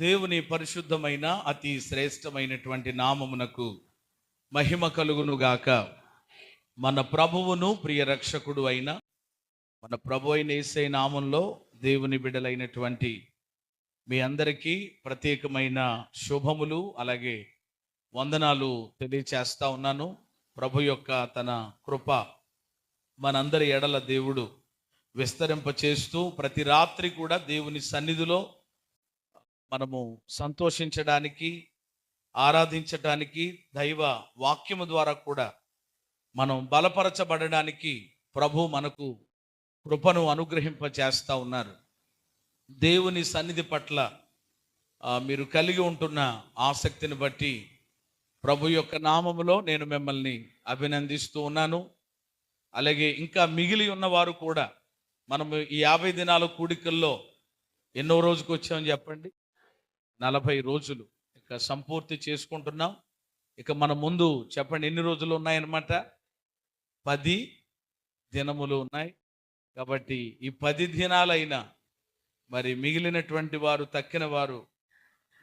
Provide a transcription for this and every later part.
దేవుని పరిశుద్ధమైన అతి శ్రేష్టమైనటువంటి నామమునకు మహిమ కలుగును గాక. మన ప్రభువును ప్రియ రక్షకుడు అయిన మన ప్రభు అయిన యేసయ్య నామంలో దేవుని బిడ్డలైనటువంటి మీ అందరికీ ప్రత్యేకమైన శుభములు అలాగే వందనాలు తెలియచేస్తా ఉన్నాను. ప్రభు యొక్క తన కృప మనందరి ఎడల దేవుడు విస్తరింప చేస్తూ ప్రతి రాత్రి కూడా దేవుని సన్నిధిలో మనము సంతోషించడానికి, ఆరాధించడానికి, దైవ వాక్యము ద్వారా కూడా మనం బలపరచబడడానికి ప్రభు మనకు కృపను అనుగ్రహింప చేస్తూ ఉన్నారు. దేవుని సన్నిధి పట్ల మీరు కలిగి ఉంటున్న ఆసక్తిని బట్టి ప్రభు యొక్క నామములో నేను మిమ్మల్ని అభినందిస్తూ ఉన్నాను. అలాగే ఇంకా మిగిలి ఉన్నవారు కూడా మనము ఈ 50 దినాల కూడికల్లో ఎన్నో రోజుకు వచ్చామని చెప్పండి? 40 రోజులు ఇక సంపూర్తి చేసుకుంటున్నాం. ఇక మన ముందు చెప్పండి ఎన్ని రోజులు ఉన్నాయన్నమాట? 10 దినములు ఉన్నాయి. కాబట్టి ఈ 10 దినాలైనా మరి మిగిలినటువంటి వారు, తక్కిన వారు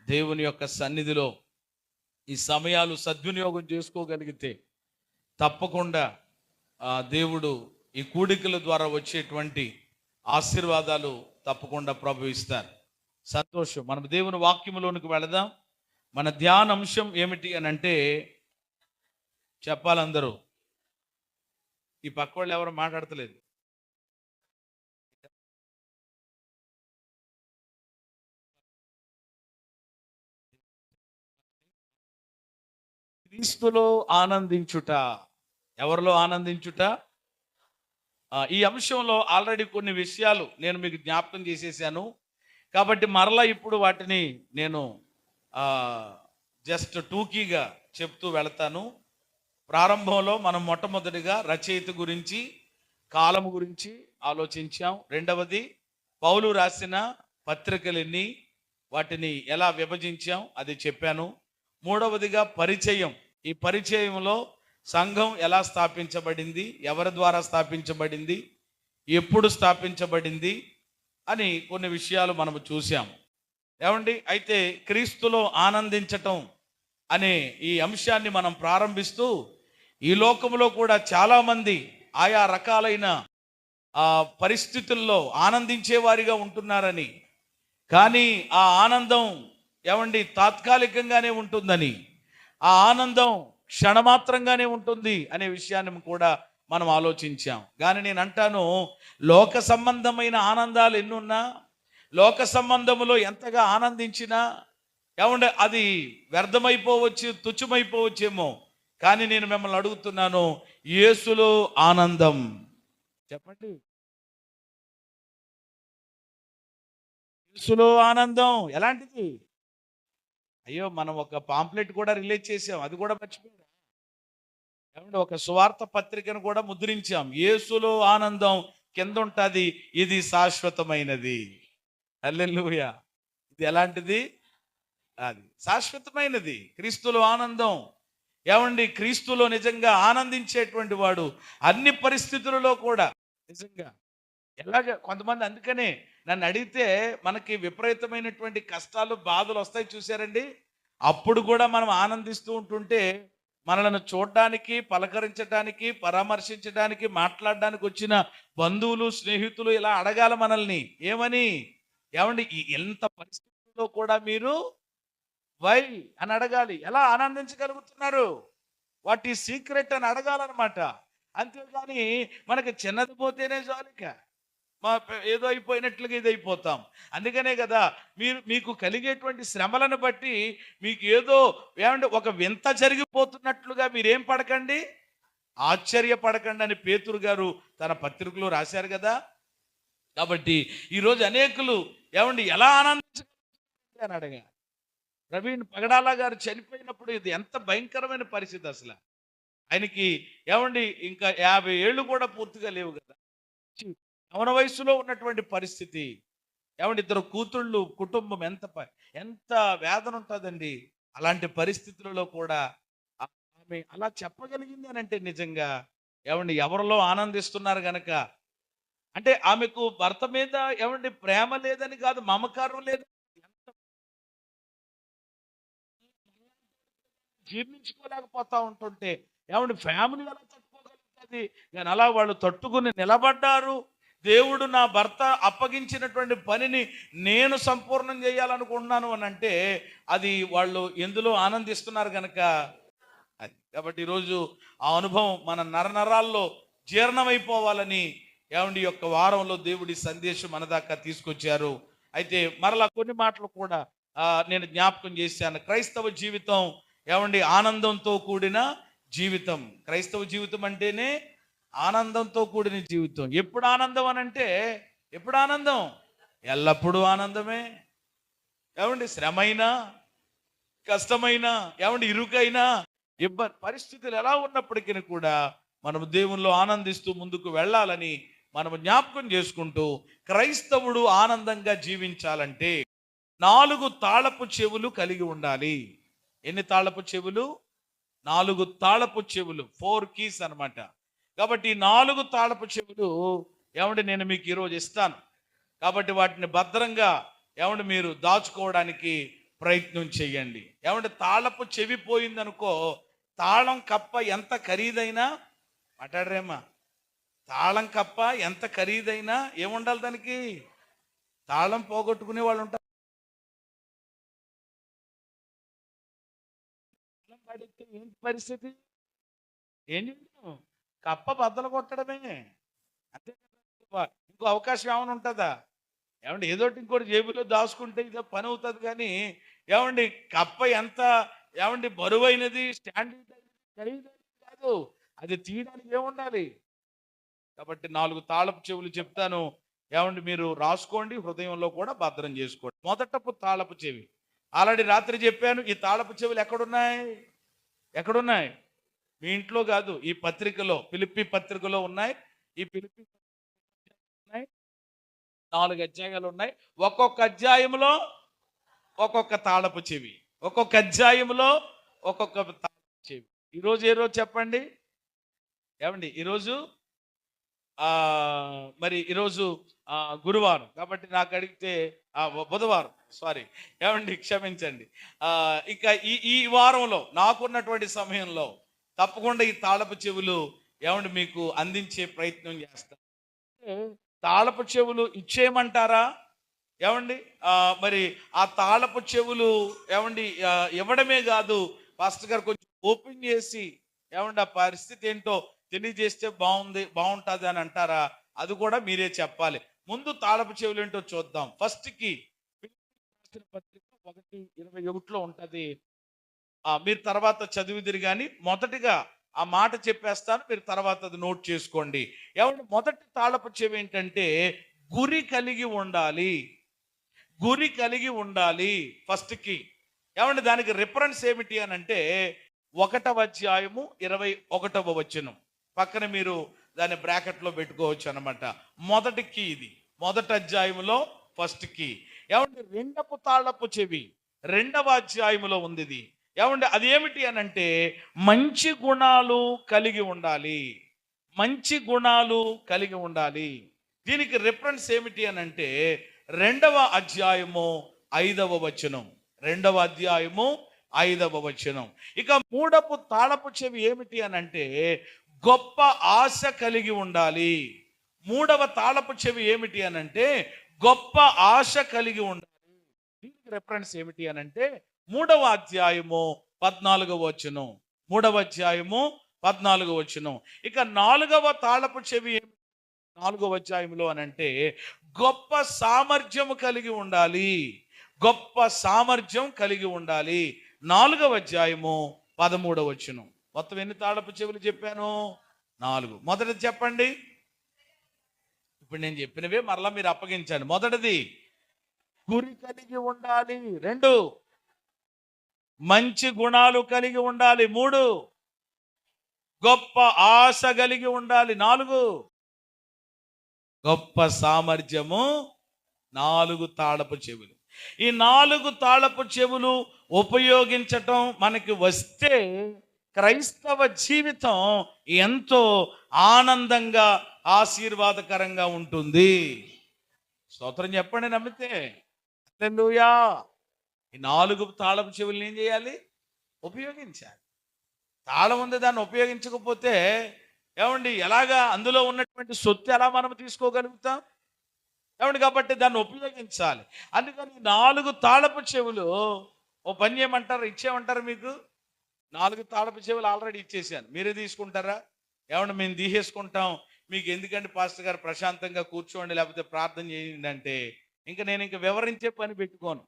దేవుని యొక్క సన్నిధిలో ఈ సమయాలు సద్వినియోగం చేసుకోగలిగితే తప్పకుండా దేవుడు ఈ కూడికల ద్వారా వచ్చేటువంటి ఆశీర్వాదాలు తప్పకుండా ప్రభు ఇస్తారు. సంతోషం. మనం దేవుని వాక్యములోనికి వెళదాం. మన ధ్యానాంశం ఏమిటి అని అంటే, చెప్పాలందరూ. ఈ పక్క వాళ్ళు ఎవరు మాట్లాడతలేదు. క్రీస్తులో ఆనందించుట. ఎవరిలో ఆనందించుట? ఈ అంశంలో ఆల్రెడీ కొన్ని విషయాలు నేను మీకు జ్ఞాపకం చేసేసాను. కాబట్టి మరలా ఇప్పుడు వాటిని నేను జస్ట్ టూకీగా చెప్తూ వెళతాను. ప్రారంభంలో మనం మొట్టమొదటిగా రచయిత గురించి, కాలము గురించి ఆలోచించాం. రెండవది పౌలు రాసిన పత్రికలన్నీ, వాటిని ఎలా విభజించాం అది చెప్పాను. మూడవదిగా పరిచయం. ఈ పరిచయంలో సంఘం ఎలా స్థాపించబడింది, ఎవరి ద్వారా స్థాపించబడింది, ఎప్పుడు స్థాపించబడింది అని కొన్ని విషయాలు మనము చూసాం. ఏమండి, అయితే క్రీస్తులో ఆనందించటం అనే ఈ అంశాన్ని మనం ప్రారంభిస్తూ, ఈ లోకంలో కూడా చాలామంది ఆయా రకాలైన పరిస్థితుల్లో ఆనందించేవారిగా ఉంటున్నారని, కానీ ఆ ఆనందం ఏమండి తాత్కాలికంగానే ఉంటుందని, ఆ ఆనందం క్షణమాత్రంగానే ఉంటుంది అనే విషయాన్ని కూడా మనం ఆలోచించాం. కానీ నేను అంటాను, లోక సంబంధమైన ఆనందాలు ఎన్నున్నా, లోక సంబంధములో ఎంతగా ఆనందించినా ఏమంటే అది వ్యర్థమైపోవచ్చు, తుచ్చమైపోవచ్చేమో. కానీ నేను మిమ్మల్ని అడుగుతున్నాను, యేసులో ఆనందం. చెప్పండి, యేసులో ఆనందం ఎలాంటిది? అయ్యో, మనం ఒక పాంప్లెట్ కూడా రిలీజ్ చేసాం, అది కూడా మర్చిపోయాం. ఏమంటే ఒక సువార్త పత్రికను కూడా ముద్రించాం. యేసులో ఆనందం కింద ఉంటుంది, ఇది శాశ్వతమైనది. హల్లెలూయా. ఇది ఎలాంటిది? అది శాశ్వతమైనది. క్రీస్తులో ఆనందం. ఏమండి, క్రీస్తులో నిజంగా ఆనందించేటువంటి వాడు అన్ని పరిస్థితులలో కూడా నిజంగా కొంతమంది అందుకనే నన్ను అడిగితే, మనకి విపరీతమైనటువంటి కష్టాలు, బాధలు వస్తాయి చూసారండి, అప్పుడు కూడా మనం ఆనందిస్తూ ఉంటుంటే మనలను చూడడానికి, పలకరించడానికి, పరామర్శించడానికి, మాట్లాడడానికి వచ్చిన బంధువులు, స్నేహితులు ఇలా అడగాల మనల్ని, ఏమని? ఏమండి, ఎంత పరిస్థితుల్లో కూడా మీరు వై అని అడగాలి. ఎలా ఆనందించగలుగుతున్నారు, వాట్ ఈ సీక్రెట్ అని అడగాలన్నమాట. అంతేగాని మనకి చిన్నది పోతేనే చాలిక ఏదో అయిపోయినట్లుగా ఇది అయిపోతాం. అందుకనే కదా మీకు కలిగేటువంటి శ్రమలను బట్టి మీకు ఏదో ఏమంటే ఒక వింత జరిగిపోతున్నట్లుగా మీరేం పడకండి, ఆశ్చర్యపడకండి అని పేతురు గారు తన పత్రికలో రాశారు కదా. కాబట్టి ఈరోజు అనేకులు ఏమండి ఎలా ఆనందించాలి అని అడగా. ప్రవీణ్ పగడాల గారు చనిపోయినప్పుడు ఇది ఎంత భయంకరమైన పరిస్థితి అసలు. ఆయనకి ఏమండి ఇంకా 50 ఏళ్ళు కూడా పూర్తిగా లేవు కదా. యవన వయసులో ఉన్నటువంటి పరిస్థితి. ఏమంటే 2 కూతుళ్ళు, కుటుంబం ఎంత వేదన ఉంటుందండి. అలాంటి పరిస్థితులలో కూడా ఆమె అలా చెప్పగలిగింది అని అంటే నిజంగా ఏమండి ఎవరిలో ఆనందిస్తున్నారు గనక. అంటే ఆమెకు భర్త మీద ఏమండి ప్రేమ లేదని కాదు, మమకారం లేదు. ఎంత జీర్ణించుకోలేకపోతా ఉంటుంటే ఏమండి ఫ్యామిలీ ఎలా తట్టుకోగలుగుతుంది? కానీ అలా వాళ్ళు తట్టుకుని నిలబడ్డారు. దేవుడు నా భర్త అప్పగించినటువంటి పనిని నేను సంపూర్ణం చేయాలనుకుంటున్నాను అని అంటే అది వాళ్ళు ఎందులో ఆనందిస్తున్నారు గనక అది. కాబట్టి ఈరోజు ఆ అనుభవం మన నరనరాల్లో జీర్ణమైపోవాలని ఏమండి ఈ యొక్క వారంలో దేవుడి సందేశం మన దాకా తీసుకొచ్చారు. అయితే మరలా కొన్ని మాటలు కూడా నేను జ్ఞాపకం చేశాను. క్రైస్తవ జీవితం ఏమండి ఆనందంతో కూడిన జీవితం. క్రైస్తవ జీవితం అంటేనే ఆనందంతో కూడిన జీవితం. ఎప్పుడు ఆనందం అని అంటే ఎప్పుడు ఆనందం? ఎల్లప్పుడూ ఆనందమే. ఏమండి శ్రమైనా, కష్టమైనా, ఏమండి ఇరుకైనా, ఇబ్బంది పరిస్థితులు ఎలా ఉన్నప్పటికీ కూడా మనము దేవునిలో ఆనందిస్తూ ముందుకు వెళ్ళాలని మనము జ్ఞాపకం చేసుకుంటూ, క్రైస్తవుడు ఆనందంగా జీవించాలంటే 4 తాళపు చెవులు కలిగి ఉండాలి. ఎన్ని తాళపు చెవులు? 4 తాళపు చెవులు, 4 కీస్ అన్నమాట. కాబట్టి 4 తాళపు చెవులు ఏమంటే నేను మీకు ఈరోజు ఇస్తాను. కాబట్టి వాటిని భద్రంగా ఏమంటే మీరు దాచుకోవడానికి ప్రయత్నం చేయండి. ఏమంటే తాళపు చెవి పోయిందనుకో, తాళం కప్ప ఎంత ఖరీదైనా, మాట్లాడరేమ్మా, తాళం కప్ప ఎంత ఖరీదైనా ఏముండాలి దానికి? తాళం పోగొట్టుకునే వాళ్ళు ఉంటారు. తాళం పడితే ఏంటి పరిస్థితి? ఏం చేయడం? కప్ప బద్దలు కొట్టడమే. అంతే కదా. ఇంకో అవకాశం ఏమైనా ఉంటుందా? ఏమండి ఏదోటి ఇంకోటి జేబులో దాచుకుంటే ఇదో పని అవుతుంది. కానీ ఏమండి కప్ప ఎంత ఏమండి బరువైనది, స్టాండర్డ్ ఖరీదైనది కాదు. అది తీయడానికి ఏముండాలి? కాబట్టి 4 తాళపు చెవులు చెప్తాను. ఏమండి మీరు రాసుకోండి, హృదయంలో కూడా భద్రం చేసుకోండి. మొదటపు తాళపు చెవి ఆల్రెడీ రాత్రి చెప్పాను. ఈ తాళపు చెవులు ఎక్కడున్నాయి? ఎక్కడున్నాయి? మీ ఇంట్లో కాదు, ఈ పత్రికలో, ఫిలిప్పీ పత్రికలో ఉన్నాయి. ఈ ఫిలిప్పీ ఉన్నాయి, 4 అధ్యాయాలు ఉన్నాయి. ఒక్కొక్క అధ్యాయంలో ఒక్కొక్క తాళపు చెవి, ఒక్కొక్క అధ్యాయంలో ఒక్కొక్క తాళపు చెవి. ఈరోజు ఏ రోజు చెప్పండి? ఏమండి ఈరోజు మరి ఈరోజు గురువారం కాబట్టి నాకు అడిగితే బుధవారం, సారీ ఏమండి క్షమించండి. ఇక ఈ ఈ వారంలో నాకున్నటువంటి సమయంలో తప్పకుండా ఈ తాళపు చెవులు ఏమండి మీకు అందించే ప్రయత్నం చేస్తాను. తాళపు చెవులు ఇచ్చేయమంటారా? ఏమండి మరి ఆ తాళపు చెవులు ఏమండి ఇవ్వడమే కాదు, పాస్టర్ గారు కొంచెం ఓపెన్ చేసి ఏమండి ఆ పరిస్థితి ఏంటో తెలియజేస్తే బాగుంటుంది అని అంటారా? అది కూడా మీరే చెప్పాలి. ముందు తాళపు చెవులు ఏంటో చూద్దాం. ఫస్ట్కి పత్రిక 1:21 ఉంటది. మీరు తర్వాత చదివిదిరి కానీ మొదటిగా ఆ మాట చెప్పేస్తాను, మీరు తర్వాత అది నోట్ చేసుకోండి. ఏమంటే మొదటి తాళపు చెవి ఏంటంటే గురి కలిగి ఉండాలి. గురి కలిగి ఉండాలి ఫస్ట్కి. ఏమంటే దానికి రిఫరెన్స్ ఏమిటి అని అంటే 1వ అధ్యాయము 21వ వచనం. పక్కన మీరు దాన్ని బ్రాకెట్లో పెట్టుకోవచ్చు అనమాట. మొదటి కీ ఇది, మొదటి అధ్యాయంలో ఫస్ట్ కీ. ఏమంటే 2వ తాళపు చెవి 2వ అధ్యాయంలో ఉంది ఇది. ఏమంటే అది ఏమిటి అని అంటే మంచి గుణాలు కలిగి ఉండాలి. మంచి గుణాలు కలిగి ఉండాలి. దీనికి రిఫరెన్స్ ఏమిటి అని అంటే 2వ అధ్యాయము 5వ వచనం. 2వ అధ్యాయము 5వ వచనం. ఇక 3వ తాళపు చెవి ఏమిటి అని అంటే గొప్ప ఆశ కలిగి ఉండాలి. 3వ తాళపు చెవి ఏమిటి అని అంటే గొప్ప ఆశ కలిగి ఉండాలి. దీనికి రిఫరెన్స్ ఏమిటి అని అంటే 3వ అధ్యాయము 14వ వచనం. 3వ అధ్యాయము 14వ వచనం. ఇక 4వ తాళపు చెవి 4వ అధ్యాయంలో అని అంటే గొప్ప సామర్థ్యము కలిగి ఉండాలి. గొప్ప సామర్థ్యం కలిగి ఉండాలి. 4వ అధ్యాయము 13వ వచనం. మొత్తం ఎన్ని తాళపు చెవులు చెప్పాను? 4. మొదటిది చెప్పండి. ఇప్పుడు నేను చెప్పినవే మరలా మీరు అప్పగించండి. మొదటిది గురి కలిగి ఉండాలి. 2 మంచి గుణాలు కలిగి ఉండాలి. 3 గొప్ప ఆశ కలిగి ఉండాలి. 4 గొప్ప సామర్థ్యము. 4 తాళపు చెవులు. ఈ 4 తాళపు చెవులు ఉపయోగించటం మనకి వస్తే క్రైస్తవ జీవితం ఎంతో ఆనందంగా ఆశీర్వాదకరంగా ఉంటుంది. స్తోత్రం చెప్పండి నమ్మితే. హల్లెలూయా. ఈ 4 తాళపు చెవుల్ని ఏం చేయాలి? ఉపయోగించాలి. తాళం ఉంది, దాన్ని ఉపయోగించకపోతే ఏమండి ఎలాగా అందులో ఉన్నటువంటి సొత్తు ఎలా మనం తీసుకోగలుగుతాం? ఏమండి కాబట్టి దాన్ని ఉపయోగించాలి. అందుకని 4 తాళపు చెవులు ఓ పని చేయమంటారు, ఇచ్చేయమంటారు మీకు? 4 తాళపు చెవులు ఆల్రెడీ ఇచ్చేసాను, మీరే తీసుకుంటారా? ఏమంటే మేము తీసేసుకుంటాం, మీకు ఎందుకంటే పాస్టర్ గారు ప్రశాంతంగా కూర్చోండి లేకపోతే ప్రార్థన చేయండి అంటే ఇంకా నేను ఇంకా వివరించే పని పెట్టుకోను.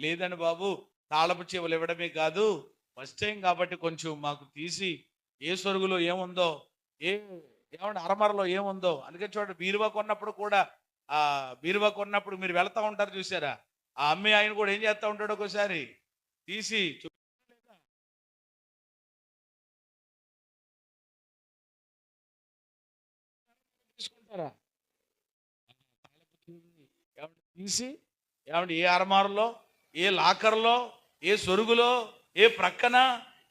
లేదండి బాబు, తాళపు చెవులు ఇవ్వడమే కాదు, ఫస్ట్ టైం కాబట్టి కొంచెం మాకు తీసి ఏ సొరుగులో ఏముందో, ఏ ఏమన్నా అరమరలో ఏముందో, అందుకని చూడండి బీరువా కొన్నప్పుడు కూడా, ఆ బీరువా కొన్నప్పుడు మీరు వెళ్తా ఉంటారు చూసారా, ఆ అమ్మే ఆయన కూడా ఏం చేస్తూ ఉంటాడు, ఒకసారి తీసి తీసుకుంటారా తీసి ఏమండి ఏ అరమారులో, ఏ లాకర్లో, ఏ సొరుగులో, ఏ ప్రక్కన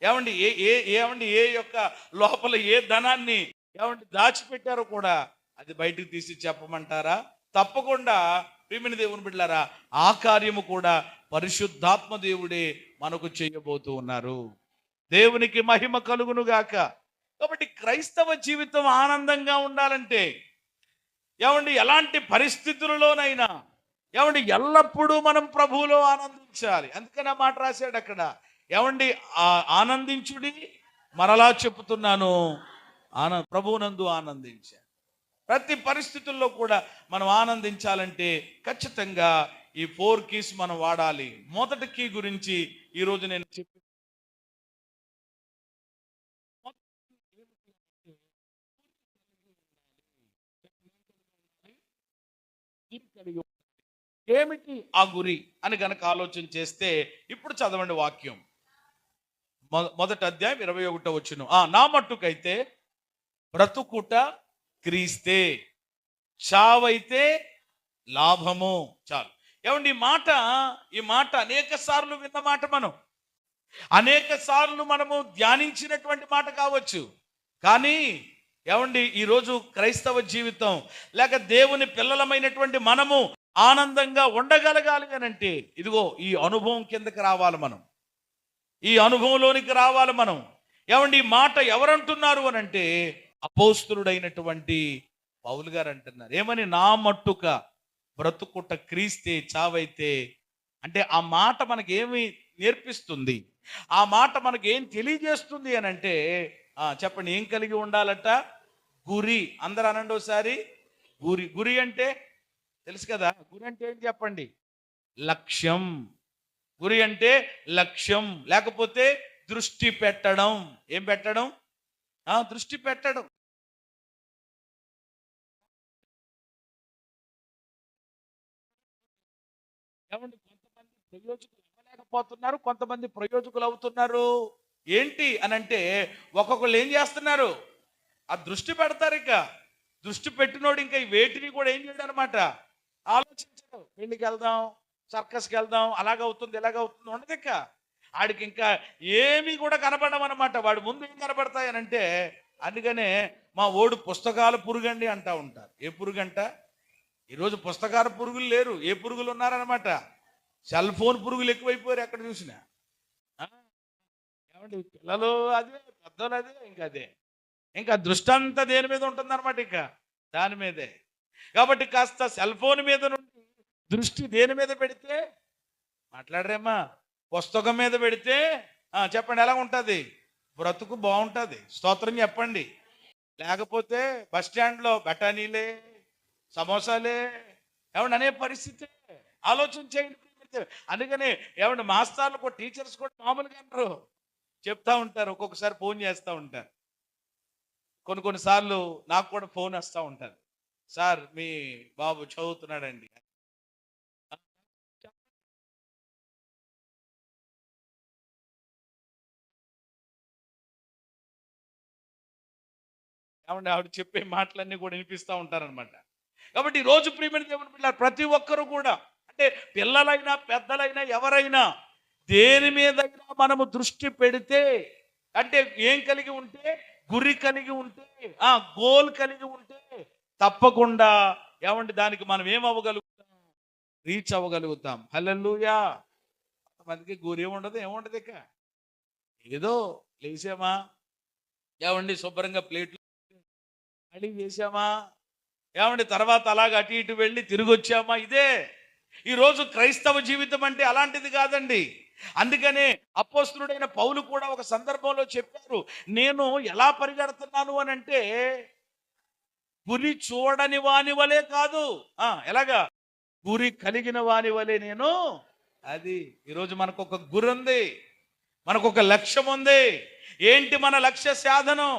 ఏమండి ఏ ఏ ఏమండి ఏ యొక్క లోపల ఏ ధనాన్ని ఏమండి దాచిపెట్టారో కూడా అది బయటకు తీసి చెప్పమంటారా? తప్పకుండా. ప్రియమైన దేవుని బిడ్డలారా, ఆ కార్యము కూడా పరిశుద్ధాత్మ దేవుడే మనకు చేయబోతూ ఉన్నారు. దేవునికి మహిమ కలుగును గాక. కాబట్టి క్రైస్తవ జీవితం ఆనందంగా ఉండాలంటే ఏమండి ఎలాంటి పరిస్థితులలోనైనా ఏమండి ఎల్లప్పుడూ మనం ప్రభువులో ఆనందించాలి. అందుకని ఆ మాట రాశాడు అక్కడ. ఏమండి ఆనందించుడి, మరలా చెప్తున్నాను, ప్రభువునందు ఆనందించాలి. ప్రతి పరిస్థితుల్లో కూడా మనం ఆనందించాలంటే ఖచ్చితంగా ఈ 4 కీస్ మనం వాడాలి. మొదటి కీ గురించి ఈరోజు నేను చెప్పి ఏమిటి ఆ గురి అని గనక ఆలోచన చేస్తే ఇప్పుడు చదవండి వాక్యం. మొదటి అధ్యాయం 21వ వచనం. నా మట్టుకైతే బ్రతుకుట క్రీస్తే, చావైతే లాభము. చాలు. ఏమండి ఈ మాట అనేక సార్లు విన్న మాట, అనేక సార్లు మనము ధ్యానించినటువంటి మాట కావచ్చు. కానీ ఏమండి ఈరోజు క్రైస్తవ జీవితం లేక దేవుని పిల్లలమైనటువంటి మనము ఆనందంగా ఉండగలగాలి అనంటే ఇదిగో ఈ అనుభవం కిందకి రావాలి మనం, ఈ అనుభవంలోనికి రావాలి మనం. ఏమండి ఈ మాట ఎవరంటున్నారు అనంటే అపోస్తులుడైనటువంటి పౌలు గారు అంటున్నారు. ఏమని? నా మట్టుక బ్రతుకుట క్రీస్తే, చావైతే. అంటే ఆ మాట మనకి ఏమి నేర్పిస్తుంది? ఆ మాట మనకి ఏం తెలియజేస్తుంది అని అంటే చెప్పండి, ఏం కలిగి ఉండాలట? గురి. అందరూ అనండి ఒకసారి. గురి. గురి అంటే తెలుసు కదా. గురి అంటే ఏం చెప్పండి? లక్ష్యం. గురి అంటే లక్ష్యం, లేకపోతే దృష్టి పెట్టడం. ఏం పెట్టడం? దృష్టి పెట్టడం. ఏమండి కొంతమంది ప్రయోజకులు అవ్వలేకపోతున్నారు, కొంతమంది ప్రయోజకులు అవుతున్నారు. ఏంటి అని అంటే ఒక్కొక్కళ్ళు ఏం చేస్తున్నారు? ఆ దృష్టి పెడతారు. ఇక దృష్టి పెట్టినోడు ఇంకా ఈ వేటిని కూడా ఏం చేయడం అనమాట, ఆలోచించడు. పెళ్లికి వెళ్దాం, సర్కస్కి వెళ్దాం, అలాగవుతుంది ఇలాగవుతుంది ఉండదు. ఇక ఆడికి ఇంకా ఏమి కూడా కనపడడం అనమాట. వాడు ముందు ఏం కనపడతాయనంటే, అందుకనే మా ఓడు పుస్తకాల పురుగండి అంటా ఉంటారు. ఏ పురుగంట? ఈరోజు పుస్తకాల పురుగులు లేరు, ఏ పురుగులు ఉన్నారనమాట? సెల్ ఫోన్ పురుగులు ఎక్కువైపోయారు ఎక్కడ చూసినా. ఏమండి పిల్లలు అదే, పెద్దలు అదే, ఇంకా దృష్టి అంతా దేని మీద ఉంటుందన్నమాట, ఇక దాని మీదే. కాబట్టి కాస్త సెల్ ఫోన్ మీద నుండి దృష్టి దేని మీద పెడితే, మాట్లాడరేమ్మా, పుస్తకం మీద పెడితే చెప్పండి ఎలా ఉంటుంది? బ్రతుకు బాగుంటుంది. స్తోత్రం చెప్పండి. లేకపోతే బస్ స్టాండ్లో బఠానీలే, సమోసాలే ఏమండి అనే పరిస్థితి. ఆలోచన చేయండి. అందుకని ఏమండి మాస్టర్లు కూడా, టీచర్స్ కూడా మామూలుగా అంటారు, చెప్తా ఉంటారు. ఒక్కొక్కసారి ఫోన్ చేస్తూ ఉంటారు. కొన్నిసార్లు నాకు కూడా ఫోన్ వస్తూ ఉంటుంది. సార్ మీ బాబు చదువుతున్నాడండి. ఏమండి ఆవిడ చెప్పే మాటలన్నీ కూడా వినిపిస్తూ ఉంటారనమాట. కాబట్టి రోజు ప్రియమైన దేవుని పిల్లలు ప్రతి ఒక్కరు కూడా, అంటే పిల్లలైనా పెద్దలైనా ఎవరైనా దేని మీద మనము దృష్టి పెడితే, అంటే ఏం కలిగి ఉంటే, గురి కలిగి ఉంటే, గోల్ కలిగి ఉంటే తప్పకుండా ఏమంటే దానికి మనం ఏం అవ్వగలుగుతాం, రీచ్ అవ్వగలుగుతాం. హల్లెలూయా. కొంతమందికి గురి ఏముండదు ఇక ఏదో లేచామా, ఏమండి శుభ్రంగా ప్లేట్లు అడిగి చేసామా, ఏమండి తర్వాత అలాగ అటు ఇటు వెళ్ళి తిరిగి వచ్చామా, ఇదే ఈరోజు క్రైస్తవ జీవితం అంటే అలాంటిది కాదండి. అందుకనే అపోస్తలుడైన పౌలు కూడా ఒక సందర్భంలో చెప్పారు, నేను ఎలా పరిగెడుతున్నాను అని అంటే గురి చూడని వాని వలే కాదు, ఎలాగా గురి కలిగిన వాని వలే నేను. అది ఈరోజు మనకు ఒక గురి ఉంది, మనకు ఒక లక్ష్యం ఉంది. ఏంటి మన లక్ష్య సాధనం?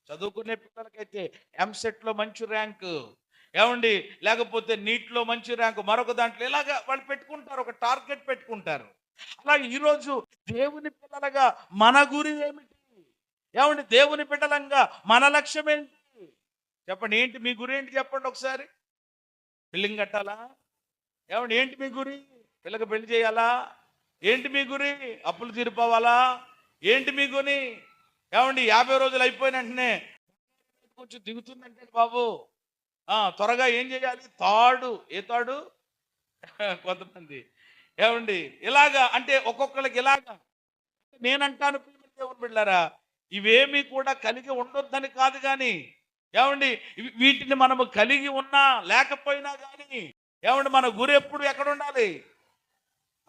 చదువుకునే పిల్లలకైతే ఎంసెట్లో మంచి ర్యాంకు, ఏమండి లేకపోతే నీట్లో మంచి ర్యాంకు, మరొక దాంట్లో ఇలాగా వాళ్ళు పెట్టుకుంటారు, ఒక టార్గెట్ పెట్టుకుంటారు. అలాగే ఈరోజు దేవుని పిల్లలుగా మన గురి ఏమిటి, ఏమండి దేవుని బిడ్డలంగా మన లక్ష్యం ఏంటి చెప్పండి. ఏంటి మీ గురి ఏంటి చెప్పండి ఒకసారి. బిల్డింగ్ కట్టాలా? ఏమండి ఏంటి మీ గురి? పిల్లకి పెళ్లి చేయాలా? ఏంటి మీ గురి? అప్పులు తీరిపోవాలా? ఏంటి మీ గురి? ఏమండి 50 రోజులు అయిపోయిన వెంటనే కొంచెం దిగుతుందంటే బాబు త్వరగా ఏం చేయాలి? తాడు. ఏ తాడు? కొంతమంది ఏమండి ఇలాగా, అంటే ఒక్కొక్కరికి ఇలాగా. నేనంటాను దేవుని బిడ్డలారా, ఇవేమీ కూడా కలిగి ఉండొద్దని కాదు, కానీ ఏమండి వీటిని మనము కలిగి ఉన్నా లేకపోయినా కానీ ఏమండి మన గురి ఎప్పుడు ఎక్కడ ఉండాలి?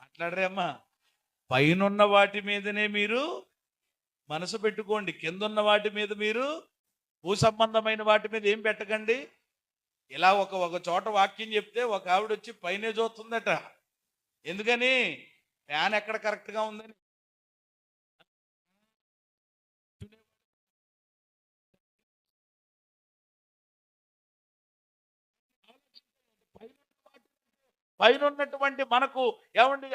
మాట్లాడరేమ్మా. పైనున్న వాటి మీదనే మీరు మనసు పెట్టుకోండి, కిందున్న వాటి మీద మీరు భూ సంబంధమైన వాటి మీద ఏం పెట్టకండి. ఇలా ఒక చోట వాక్యం చెప్తే ఒక ఆవిడ వచ్చి పైనే చూస్తుందట. ఎందుకని? ఫ్యాన్ ఎక్కడ కరెక్ట్గా ఉందని. పైన ఉన్నటువంటి మనకు ఏమండి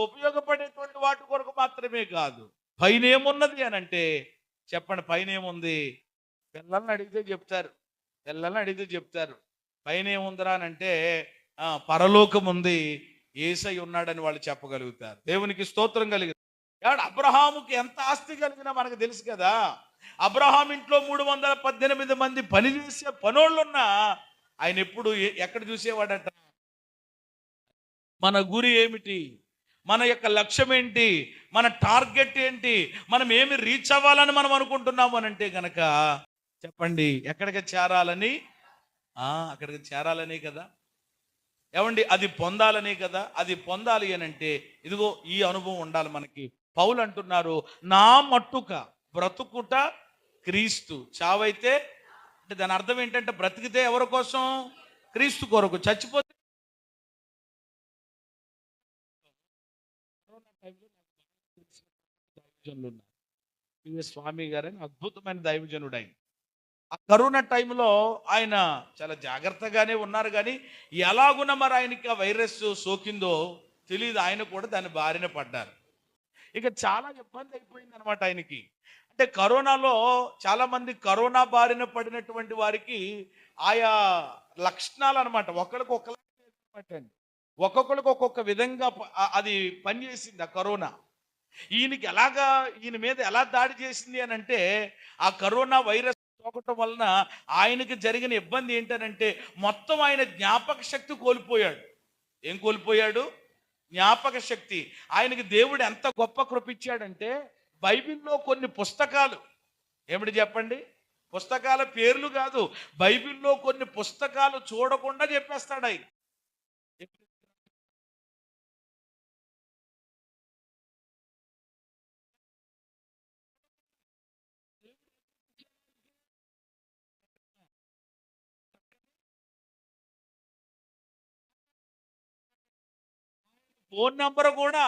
ఉపయోగపడేటువంటి వాటి కొరకు మాత్రమే కాదు. పైన ఏమున్నది అని అంటే చెప్పండి, పైన ఏముంది? పిల్లల్ని అడిగితే చెప్తారు పైన ఏముందిరా అని అంటే పరలోకం ఉంది, యేసయ్య ఉన్నాడని వాళ్ళు చెప్పగలుగుతారు. దేవునికి స్తోత్రం కలిగింది. అబ్రహాముకి ఎంత ఆస్తి కలిగినా మనకు తెలుసు కదా. అబ్రహాం ఇంట్లో 318 మంది పనిచేసే పనోళ్ళున్నా ఆయన ఎప్పుడు ఎక్కడ చూసేవాడట? మన గురి ఏమిటి, మన యొక్క లక్ష్యం ఏంటి, మన టార్గెట్ ఏంటి, మనం ఏమి రీచ్ అవ్వాలని మనం అనుకుంటున్నాము అని అంటే గనక చెప్పండి ఎక్కడికి చేరాలని? అక్కడికి చేరాలనే కదా. ఏమండి అది పొందాలనే కదా. అది పొందాలి అని అంటే ఇదిగో ఈ అనుభవం ఉండాలి మనకి. పౌలు అంటున్నారు, నా మట్టుక బ్రతుకుట క్రీస్తు, చావైతే. అంటే దాని అర్థం ఏంటంటే బ్రతికితే ఎవరి కోసం? క్రీస్తు కొరకు. చచ్చిపోతే స్వామి గారని అద్భుతమైన దైవజనుడు ఆయన. ఆ కరోనా టైంలో ఆయన చాలా జాగ్రత్తగానే ఉన్నారు, కానీ ఎలాగున్నా మరి ఆయనకి ఆ వైరస్ సోకిందో తెలియదు, ఆయన కూడా దాని బారిన పడ్డారు. ఇక చాలా ఇబ్బంది అయిపోయింది అనమాట ఆయనకి. అంటే కరోనాలో చాలామంది కరోనా బారిన పడినటువంటి వారికి ఆయా లక్షణాలు అనమాట, ఒకరికి ఒక్కొక్కరికి ఒక్కొక్క విధంగా అది పనిచేసింది ఆ కరోనా. ఈయన మీద ఎలా దాడి చేసింది అని అంటే ఆ కరోనా వైరస్ సోకటం వలన ఆయనకి జరిగిన ఇబ్బంది ఏంటనంటే మొత్తం ఆయన జ్ఞాపక శక్తి కోల్పోయాడు. ఏం కోల్పోయాడు? జ్ఞాపక శక్తి. ఆయనకి దేవుడు ఎంత గొప్ప కృపిచ్చాడంటే బైబిల్లో కొన్ని పుస్తకాలు, ఏమిటి చెప్పండి? పుస్తకాల పేర్లు కాదు, బైబిల్లో కొన్ని పుస్తకాలు చూడకుండా చెప్పేస్తాడు ఆయన. ఫోన్ నంబర్ కూడా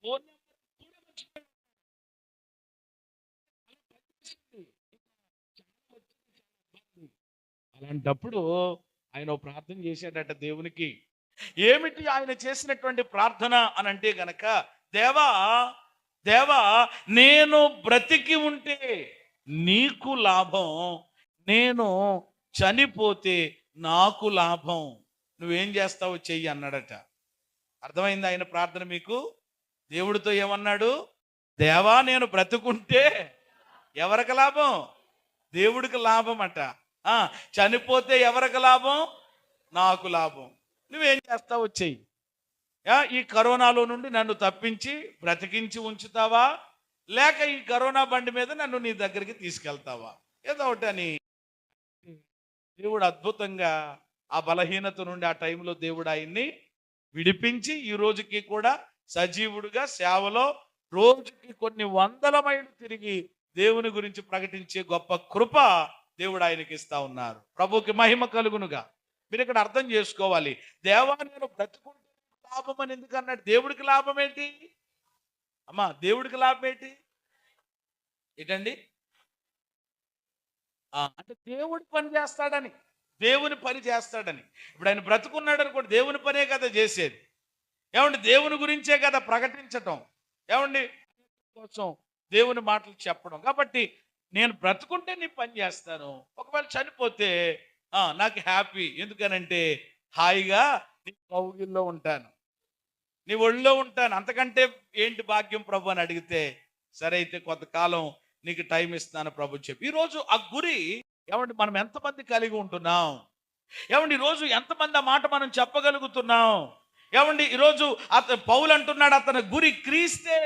ఫోన్ అలాంటప్పుడు ఆయన ప్రార్థన చేశాడట దేవునికి. ఏమిటి ఆయన చేసినటువంటి ప్రార్థన అని అంటే గనక, దేవా దేవా నేను బ్రతికి ఉంటే నీకు లాభం, నేను చనిపోతే నాకు లాభం, నువ్వేం చేస్తావో చెయ్యి అన్నాడట. అర్థమైంది ఆయన ప్రార్థన మీకు? దేవుడితో ఏమన్నాడు? దేవా నేను బ్రతుకుంటే ఎవరికి లాభం? దేవుడికి లాభం అట. చనిపోతే ఎవరికి లాభం? నాకు లాభం, నువ్వేం చేస్తావో చెయ్యి. ఈ కరోనాలో నుండి నన్ను తప్పించి బ్రతికించి ఉంచుతావా, లేక ఈ కరోనా బండి మీద నన్ను నీ దగ్గరికి తీసుకెళ్తావా, ఏదో ఒకటి అని దేవుడు అద్భుతంగా ఆ బలహీనత నుండి ఆ టైంలో దేవుడు ఆయన్ని విడిపించి ఈ రోజుకి కూడా సజీవుడుగా సేవలో రోజుకి కొన్ని వందల మైళ్ళు తిరిగి దేవుని గురించి ప్రకటించే గొప్ప కృప దేవుడు ఆయనకి ఇస్తా ఉన్నారు. ప్రభుకి మహిమ కలుగునుగా. మీరు ఇక్కడ అర్థం చేసుకోవాలి, దేవా నేను బ్రతుకుంటే లాభం అని ఎందుకు అన్నాడు? దేవుడికి లాభం ఏంటి అమ్మా? దేవుడికి లాభం ఏంటి? ఏంటండి? అంటే దేవుడి పని చేస్తాడని, దేవుని పని చేస్తాడని. ఇప్పుడు ఆయన బ్రతుకున్నాడు అనుకోండి, దేవుని పనే కదా చేసేది. ఏమండి? దేవుని గురించే కదా ప్రకటించటం. ఏమండి? కోసం దేవుని మాటలు చెప్పడం. కాబట్టి నేను బ్రతుకుంటే నీ పని చేస్తాను, ఒకవేళ చనిపోతే నాకు హ్యాపీ. ఎందుకనంటే హాయిగా నీ కౌగిల్లో ఉంటాను, నీ ఒళ్ళో ఉంటాను. అంతకంటే ఏంటి భాగ్యం ప్రభు అని అడిగితే, సరే అయితే కొంతకాలం నీకు టైం ఇస్తాను ప్రభు చెప్పి. ఈరోజు ఆ గురి ఏమండి మనం ఎంతమంది కలిగి ఉంటున్నాం? ఏమండి ఈరోజు ఎంతమంది ఆ మాట మనం చెప్పగలుగుతున్నాం? ఏమండి ఈరోజు పౌలు అంటున్నాడు అతని గురి క్రీస్తే.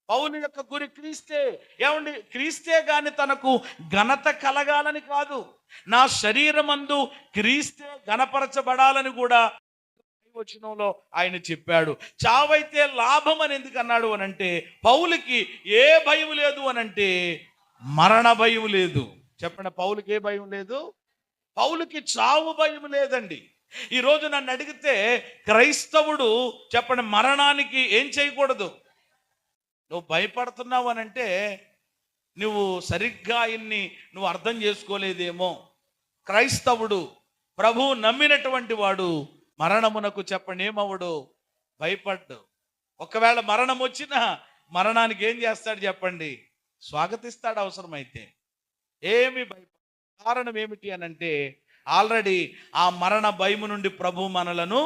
పౌలు యొక్క గురి క్రీస్తే. ఏమండి క్రీస్తే గాని తనకు ఘనత కలగాలని కాదు, నా శరీరమందు క్రీస్తే ఘనపరచబడాలని కూడా వచనంలో ఆయన చెప్పాడు. చావైతే లాభం అని ఎందుకు అన్నాడు అనంటే, పౌలుకి ఏ భయం లేదు అనంటే మరణ భయం లేదు. చెప్పండి, పౌలుకి ఏ భయం లేదు? పౌలుకి చావు భయం లేదండి. ఈరోజు నన్ను అడిగితే క్రైస్తవుడు చెప్పండి మరణానికి ఏం చేయకూడదు. నువ్వు భయపడుతున్నావు అనంటే నువ్వు సరిగ్గా ఆయన్ని నువ్వు అర్థం చేసుకోలేదేమో. క్రైస్తవుడు ప్రభువు నమ్మినటువంటి వాడు మరణమునకు చెప్పండి ఏమవుడు? భయపడ్డు. ఒకవేళ మరణం వచ్చినా మరణానికి ఏం చేస్తాడు చెప్పండి? స్వాగతిస్తాడు అవసరమైతే. ఏమి భయపడ. కారణం ఏమిటి అనంటే ఆల్రెడీ ఆ మరణ భయము నుండి ప్రభు మనలను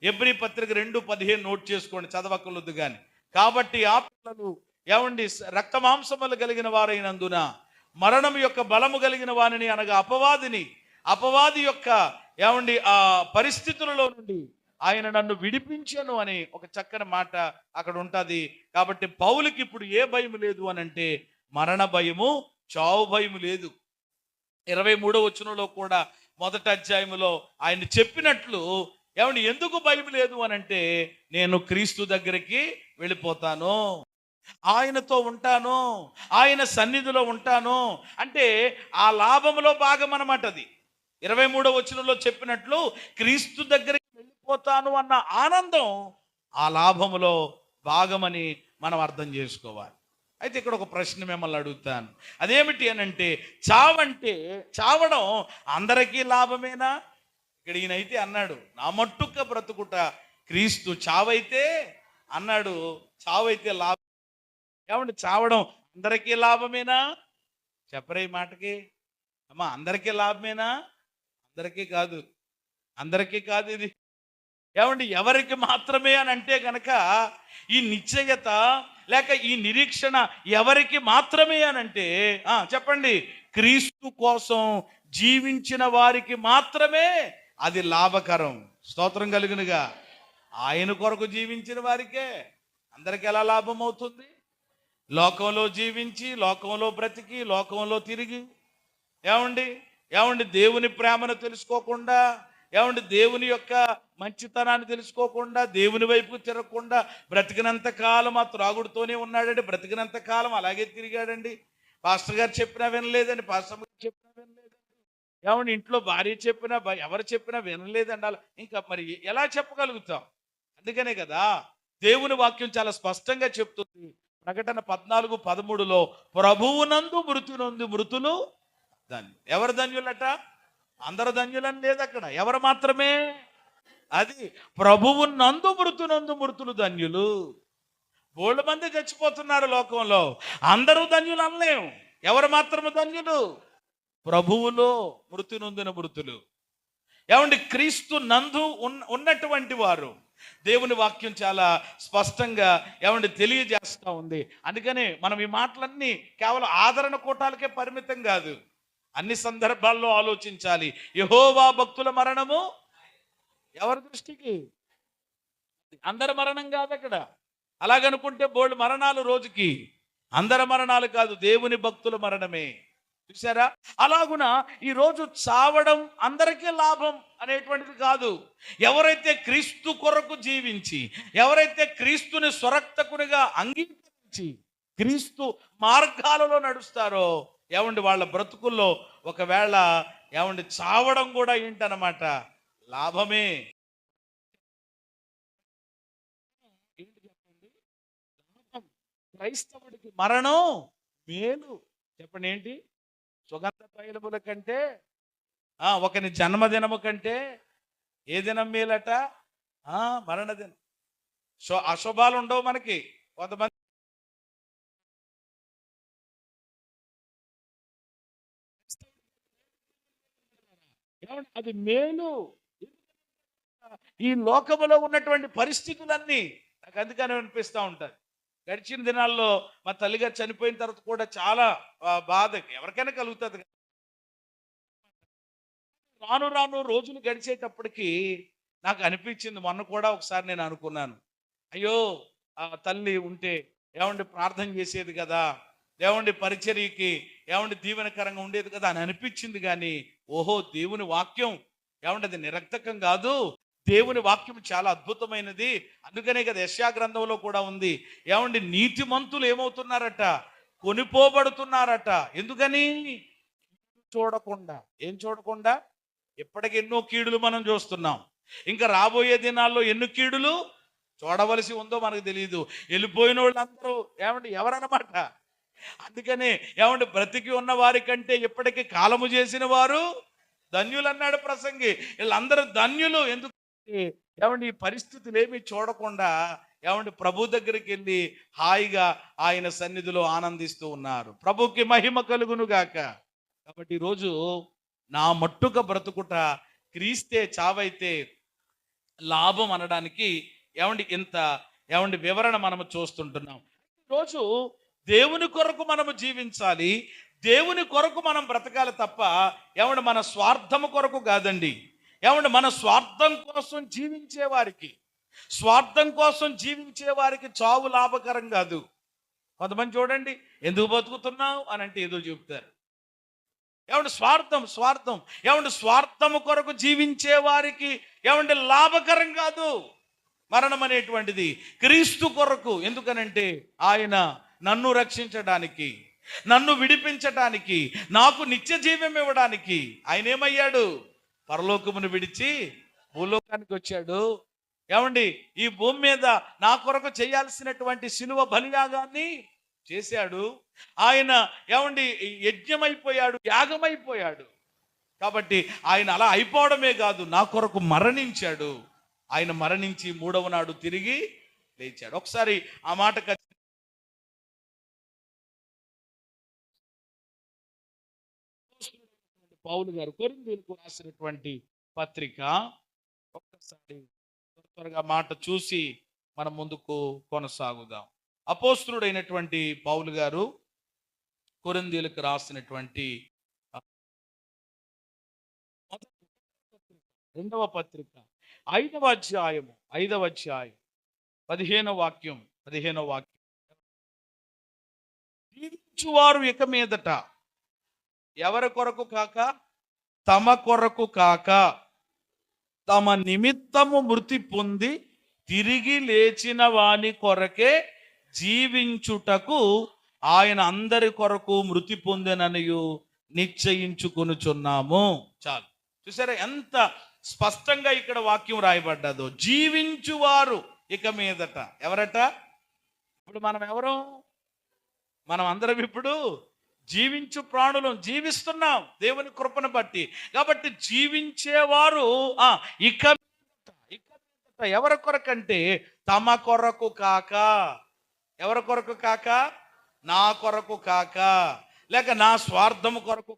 ఎబ్రీ పత్రిక 2:15 నోట్ చేసుకోండి, చదవకూడదు కానీ. కాబట్టి ఆ పిల్లలు ఏమండి రక్త మాంసములు కలిగిన వారైనందున మరణం యొక్క బలము కలిగిన వారిని అనగా అపవాది యొక్క ఏమండి ఆ పరిస్థితులలో నుండి ఆయన నన్ను విడిపించను అని ఒక చక్కని మాట అక్కడ ఉంటుంది. కాబట్టి పౌలుకి ఇప్పుడు ఏ భయం లేదు అని అంటే మరణ భయము, చావు భయము లేదు. 23వ వచనంలో కూడా మొదటి అధ్యాయములో ఆయన చెప్పినట్లు ఏమండి ఎందుకు భయం లేదు అని అంటే, నేను క్రీస్తు దగ్గరికి వెళ్ళిపోతాను, ఆయనతో ఉంటాను, ఆయన సన్నిధిలో ఉంటాను. అంటే ఆ లాభంలో భాగం అన్నమాట అది. 23వ వచనంలో చెప్పినట్లు క్రీస్తు దగ్గరికి వెళ్ళిపోతాను అన్న ఆనందం ఆ లాభములో భాగమని మనం అర్థం చేసుకోవాలి. అయితే ఇక్కడ ఒక ప్రశ్న మిమ్మల్ని అడుగుతాను, అదేమిటి అని అంటే చావడం అందరికీ లాభమేనా? ఇక్కడ ఈయనైతే అన్నాడు నా మట్టుక్క బ్రతుకుట క్రీస్తు, చావైతే అన్నాడు చావైతే లాభం. ఏమంటే చావడం అందరికీ లాభమేనా? చెప్పరే ఈ మాటకి అమ్మా, అందరికీ లాభమేనా? అందరికీ కాదు ఇది. ఏమండి ఎవరికి మాత్రమే అని అంటే కనుక ఈ నిశ్చయత లేక ఈ నిరీక్షణ ఎవరికి మాత్రమే అని అంటే చెప్పండి, క్రీస్తు కోసం జీవించిన వారికి మాత్రమే అది లాభకరం. స్తోత్రం కలుగునుగా. ఆయన కొరకు జీవించిన వారికే. అందరికి ఎలా లాభం అవుతుంది? లోకంలో జీవించి, లోకంలో బ్రతికి, లోకంలో తిరిగి ఏమండి దేవుని ప్రేమను తెలుసుకోకుండా, ఏమండి దేవుని యొక్క మంచితనాన్ని తెలుసుకోకుండా, దేవుని వైపు తిరగకుండా బ్రతికినంత కాలం ఆ త్రాగుడుతోనే ఉన్నాడండి. బ్రతికినంత కాలం అలాగే తిరిగాడండి. పాస్టర్ గారు చెప్పినా వినలేదండి, పాస్టర్ గారు చెప్పినా వినలేదండి, ఏమండి ఇంట్లో భార్య చెప్పినా ఎవరు చెప్పినా వినలేదండి. అలా ఇంకా మరి ఎలా చెప్పగలుగుతాం? అందుకనే కదా దేవుని వాక్యం చాలా స్పష్టంగా చెప్తుంది. ప్రకటన 14:13లో ప్రభువునందు మృతి నొంది మృతులు ధన్యులు. ఎవరు ధన్యులట? అందరు ధన్యులని లేదు అక్కడ. ఎవరు మాత్రమే? అది ప్రభువునందు మృతి నొందు మృతులు ధన్యులు. బోల్డ్ మంది చచ్చిపోతున్నారు లోకంలో, అందరూ ధన్యులు అనలేము. ఎవరు మాత్రమే ధన్యులు? ప్రభువులో మృతి నొందిన మృతులు. ఏమండి, క్రీస్తు నందు ఉన్నటువంటి వారు. దేవుని వాక్యం చాలా స్పష్టంగా ఏమండి తెలియజేస్తూ ఉంది. అందుకనే మనం ఈ మాటలన్నీ కేవలం ఆదరణ కూటాలకే పరిమితం కాదు, అన్ని సందర్భాల్లో ఆలోచించాలి. యెహోవా భక్తుల మరణము ఎవరి దృష్టికి? అందరి మరణం కాదు అక్కడ. అలాగనుకుంటే బోల్డ్ మరణాలు రోజుకి. అందరి మరణాలు కాదు, దేవుని భక్తుల మరణమే. చూసారా? అలాగున ఈరోజు చావడం అందరికీ లాభం అనేటువంటిది కాదు. ఎవరైతే క్రీస్తు కొరకు జీవించి, ఎవరైతే క్రీస్తుని స్వరక్తకునిగా అంగీకరించి క్రీస్తు మార్గాలలో నడుస్తారో, ఏమండి వాళ్ళ బ్రతుకుల్లో ఒకవేళ ఏమండి చావడం కూడా ఏంటన్నమాట, లాభమే. ఏంటి చెప్పండి? లాభం. క్రైస్తవుడికి మరణం మేలు. చెప్పండి ఏంటి? సుగంధ తైలముల కంటే, ఒకని జన్మదినము కంటే ఏ దినం మేలట? మరణదినం. అశుభాలు ఉండవు మనకి. కొంతమంది అది మేలు. ఈ లోకములో ఉన్నటువంటి పరిస్థితులన్నీ నాకు అందుకని అనిపిస్తూ ఉంటాయి. గడిచిన దినాల్లో మా తల్లిగారు చనిపోయిన తర్వాత కూడా చాలా బాధ ఎవరికైనా కలుగుతుంది. రాను రాను రోజులు గడిచేటప్పటికి నాకు అనిపించింది, మొన్న కూడా ఒకసారి నేను అనుకున్నాను, అయ్యో ఆ తల్లి ఉంటే ఏమండి ప్రార్థన చేసేది కదా, ఏమండి పరిచర్యకి ఏమండి దీవెనకరంగా ఉండేది కదా అని అనిపించింది. కానీ ఓహో, దేవుని వాక్యం ఏమండి అది నిరర్థకం కాదు. దేవుని వాక్యం చాలా అద్భుతమైనది. అందుకనే కదా యెషయా గ్రంథంలో కూడా ఉంది, ఏమండి నీతిమంతులు ఏమవుతున్నారట? కొనిపోబడుతున్నారట. ఎందుకని? చూడకుండా. ఏం చూడకుండా? ఇప్పటికి ఎన్నో కీడులు మనం చూస్తున్నాం. ఇంకా రాబోయే దినాల్లో ఎన్ని కీడులు చూడవలసి ఉందో మనకు తెలియదు. వెళ్ళిపోయిన వాళ్ళందరూ ఏమండి ఎవరన్నమాట. అందుకనే ఏమండి బ్రతికి ఉన్న వారి కంటే ఇప్పటికీ కాలము చేసిన వారు ధన్యులు అన్నాడు ప్రసంగి. వీళ్ళందరూ ధన్యులు. ఎందుకు? ఏమండి ఈ పరిస్థితులు ఏమీ చూడకుండా ఏమండి ప్రభు దగ్గరికి వెళ్ళి హాయిగా ఆయన సన్నిధిలో ఆనందిస్తూ ఉన్నారు. ప్రభుకి మహిమ కలుగును గాక. కాబట్టి ఈరోజు నా మట్టుక బ్రతుకుట క్రీస్తే, చావైతే లాభం అనడానికి ఏమండి ఇంత ఏమండి వివరణ మనము చూస్తుంటున్నాం. ఈరోజు దేవుని కొరకు మనము జీవించాలి, దేవుని కొరకు మనం బ్రతకాలి తప్ప ఏమండి మన స్వార్థము కొరకు కాదండి. ఏమండి మన స్వార్థం కోసం జీవించే వారికి, స్వార్థం కోసం జీవించే వారికి చావు లాభకరం కాదు. కొంతమంది చూడండి, ఎందుకు బతుకుతున్నావు అని అంటే ఏదో చెప్తారు. ఏమంటే స్వార్థం ఏమంటే స్వార్థము కొరకు జీవించే వారికి ఏమంటే లాభకరం కాదు మరణం అనేటువంటిది. క్రీస్తు కొరకు. ఎందుకనంటే ఆయన నన్ను రక్షించడానికి, నన్ను విడిపించడానికి, నాకు నిత్య జీవం ఇవ్వడానికి ఆయన ఏమయ్యాడు? పరలోకమును విడిచి భూలోకానికి వచ్చాడు. ఏమండి ఈ భూమి మీద నా కొరకు చేయాల్సినటువంటి శిలువ బలియాగాన్ని చేశాడు. ఆయన ఏమండి యజ్ఞమైపోయాడు, యాగమైపోయాడు. కాబట్టి ఆయన అలా అయిపోవడమే కాదు, నా కొరకు మరణించాడు. ఆయన మరణించి మూడవ నాడు తిరిగి లేచాడు. ఒకసారి ఆ మాట పౌలు గారు కొరింథీయులకు రాసినటువంటి పత్రిక, ఒక్కసారి త్వరగా మాట చూసి మనం ముందుకు కొనసాగుదాం. అపోస్తలుడైనటువంటి పౌలు గారు కొరింథీయులకు రాసినటువంటి రెండవ పత్రిక 5వ అధ్యాయం 15వ వాక్యం. జీవించువారు ఇక మీదట ఎవరి కొరకు కాక, తమ కొరకు కాక, తమ నిమిత్తము మృతి పొంది తిరిగి లేచిన వాని కొరకే జీవించుటకు ఆయన అందరి కొరకు మృతి పొందెననియు నిశ్చయించుకొనుచున్నాము. చాలు. చూసారా ఎంత స్పష్టంగా ఇక్కడ వాక్యం రాయబడ్డదో. జీవించువారు ఇక మీదట ఎవరట? ఇప్పుడు మనం ఎవరు? మనం అందరం ఇప్పుడు జీవించు ప్రాణులు, జీవిస్తున్నాం దేవుని కృపను బట్టి. కాబట్టి జీవించేవారు ఇక ఎవరి కొరకంటే తమ కొరకు కాక. ఎవరి కొరకు కాక? నా కొరకు కాక, లేక నా స్వార్థము కొరకు.